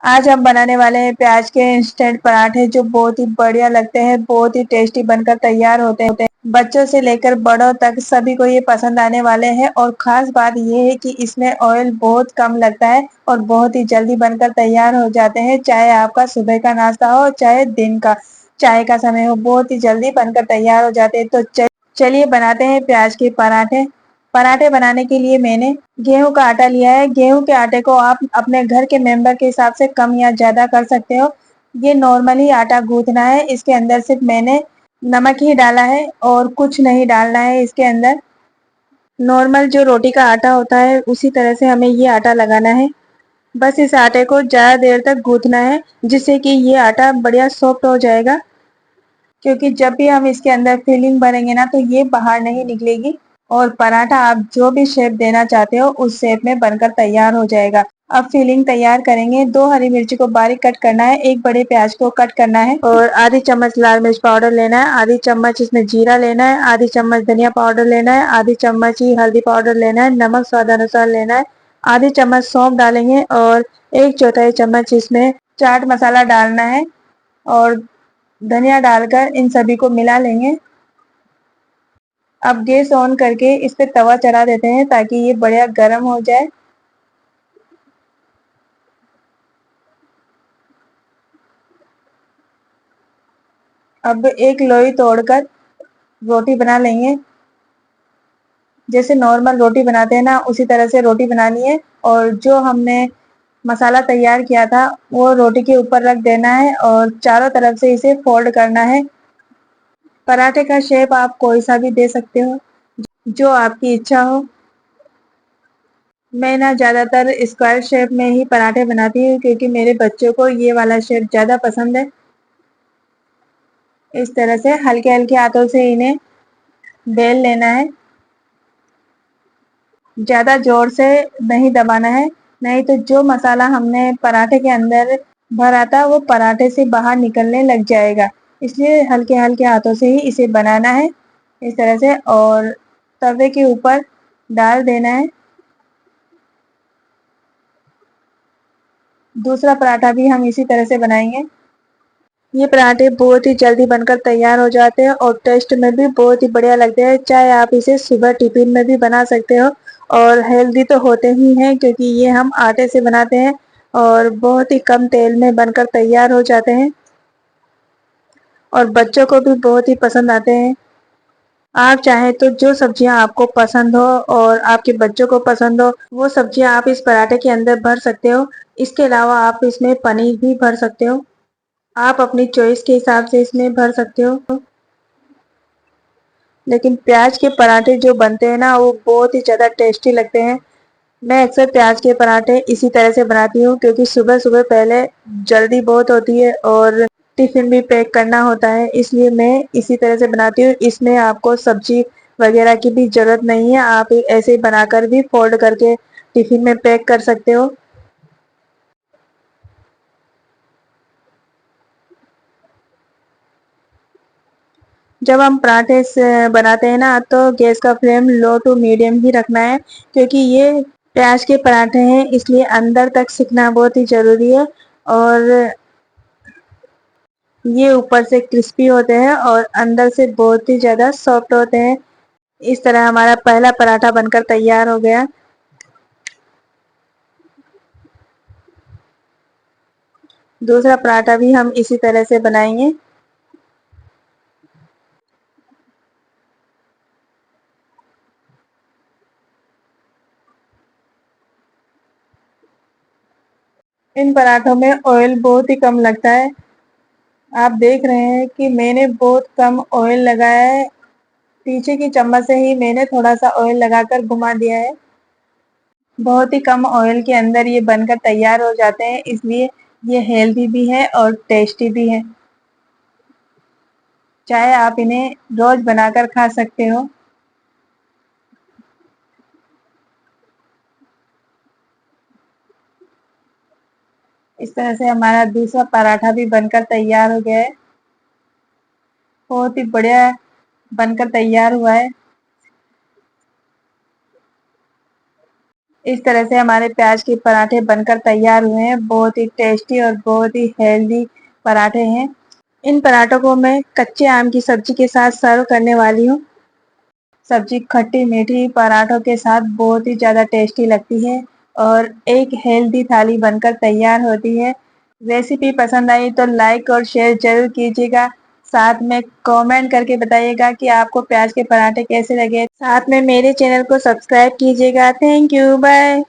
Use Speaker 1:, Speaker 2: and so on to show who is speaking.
Speaker 1: आज हम बनाने वाले हैं प्याज के इंस्टेंट पराठे जो बहुत ही बढ़िया लगते हैं, बहुत ही टेस्टी बनकर तैयार होते हैं। बच्चों से लेकर बड़ों तक सभी को ये पसंद आने वाले हैं और खास बात ये है कि इसमें ऑयल बहुत कम लगता है और बहुत ही जल्दी बनकर तैयार हो जाते हैं। चाहे आपका सुबह का नाश्ता हो चाहे दिन का चाय का समय हो, बहुत ही जल्दी बनकर तैयार हो जाते हैं। तो चलिए बनाते हैं प्याज के पराठे। पराठे बनाने के लिए मैंने गेहूं का आटा लिया है। गेहूं के आटे को आप अपने घर के मेंबर के हिसाब से कम या ज्यादा कर सकते हो। ये नॉर्मली आटा गूंथना है। इसके अंदर सिर्फ मैंने नमक ही डाला है और कुछ नहीं डालना है इसके अंदर। नॉर्मल जो रोटी का आटा होता है उसी तरह से हमें ये आटा लगाना है। बस इस आटे को ज्यादा देर तक गूंथना है जिससे कि ये आटा बढ़िया सॉफ्ट हो जाएगा, क्योंकि जब भी हम इसके अंदर फिलिंग भरेंगे ना तो ये बाहर नहीं निकलेगी और पराठा आप जो भी शेप देना चाहते हो उस शेप में बनकर तैयार हो जाएगा। अब फिलिंग तैयार करेंगे। 2 हरी मिर्ची को बारीक कट करना है, एक बड़े प्याज को कट करना है और आधी चम्मच लाल मिर्च पाउडर लेना है, आधी चम्मच इसमें जीरा लेना है, आधी चम्मच धनिया पाउडर लेना है, आधी चम्मच ही हल्दी पाउडर लेना है, नमक स्वादानुसार लेना है, आधी चम्मच सौंफ डालेंगे और 1/4 चम्मच इसमें चाट मसाला डालना है और धनिया डालकर इन सभी को मिला लेंगे। अब गैस ऑन करके इस पे तवा चढ़ा देते हैं ताकि ये बढ़िया गर्म हो जाए। अब एक लोई तोड़कर रोटी बना लेंगे। जैसे नॉर्मल रोटी बनाते हैं ना उसी तरह से रोटी बनानी है और जो हमने मसाला तैयार किया था वो रोटी के ऊपर रख देना है और चारों तरफ से इसे फोल्ड करना है। पराठे का शेप आप कोई सा भी दे सकते हो, जो आपकी इच्छा हो। मैं ना ज्यादातर स्क्वायर शेप में ही पराठे बनाती हूँ क्योंकि मेरे बच्चों को ये वाला शेप ज्यादा पसंद है। इस तरह से हल्के हल्के हाथों से इन्हें बेल लेना है। ज्यादा जोर से नहीं दबाना है, नहीं तो जो मसाला हमने पराठे के अंदर भरा था वो पराठे से बाहर निकलने लग जाएगा। इसलिए हल्के हल्के हाथों से ही इसे बनाना है इस तरह से और तवे के ऊपर डाल देना है। दूसरा पराठा भी हम इसी तरह से बनाएंगे। ये पराठे बहुत ही जल्दी बनकर तैयार हो जाते हैं और टेस्ट में भी बहुत ही बढ़िया लगते हैं। चाहे आप इसे सुबह टिफिन में भी बना सकते हो और हेल्दी तो होते ही हैं क्योंकि ये हम आटे से बनाते हैं और बहुत ही कम तेल में बनकर तैयार हो जाते हैं और बच्चों को भी बहुत ही पसंद आते हैं। आप चाहें तो जो सब्जियां आपको पसंद हो और आपके बच्चों को पसंद हो वो सब्जियां आप इस पराठे के अंदर भर सकते हो। इसके अलावा आप इसमें पनीर भी भर सकते हो। आप अपनी चॉइस के हिसाब से इसमें भर सकते हो। लेकिन प्याज के पराठे जो बनते हैं ना वो बहुत ही ज़्यादा टेस्टी लगते हैं। मैं अक्सर प्याज के पराठे इसी तरह से बनाती हूँ क्योंकि सुबह सुबह पहले जल्दी बहुत होती है और टिफिन भी पैक करना होता है, इसलिए मैं इसी तरह से बनाती हूँ। इसमें आपको सब्जी वगैरह की भी जरूरत नहीं है, आप ऐसे ही बनाकर भी फोल्ड करके टिफिन में पैक कर सकते हो। जब हम पराठे से बनाते हैं ना तो गैस का फ्लेम लो टू मीडियम ही रखना है क्योंकि ये प्याज के पराठे हैं इसलिए अंदर तक सिकना बहुत ही जरूरी है और ये ऊपर से क्रिस्पी होते हैं और अंदर से बहुत ही ज्यादा सॉफ्ट होते हैं। इस तरह हमारा पहला पराठा बनकर तैयार हो गया। दूसरा पराठा भी हम इसी तरह से बनाएंगे। इन पराठों में ऑयल बहुत ही कम लगता है। आप देख रहे हैं कि मैंने बहुत कम ऑयल लगाया है। पीछे की चम्मच से ही मैंने थोड़ा सा ऑयल लगाकर घुमा दिया है। बहुत ही कम ऑयल के अंदर ये बनकर तैयार हो जाते हैं, इसलिए ये हेल्दी भी है और टेस्टी भी है। चाहे आप इन्हें रोज बनाकर खा सकते हो। इस तरह से हमारा दूसरा पराठा भी बनकर तैयार हो गया है। बहुत ही बढ़िया बनकर तैयार हुआ है। इस तरह से हमारे प्याज के पराठे बनकर तैयार हुए हैं। बहुत ही टेस्टी और बहुत ही हेल्दी पराठे हैं। इन पराठों को मैं कच्चे आम की सब्जी के साथ सर्व करने वाली हूँ। सब्जी खट्टी मीठी पराठों के साथ बहुत ही ज़्यादा टेस्टी लगती है और एक हेल्दी थाली बनकर तैयार होती है। रेसिपी पसंद आई तो लाइक और शेयर जरूर कीजिएगा। साथ में कमेंट करके बताइएगा कि आपको प्याज के पराठे कैसे लगे। साथ में मेरे चैनल को सब्सक्राइब कीजिएगा। Thank you, bye.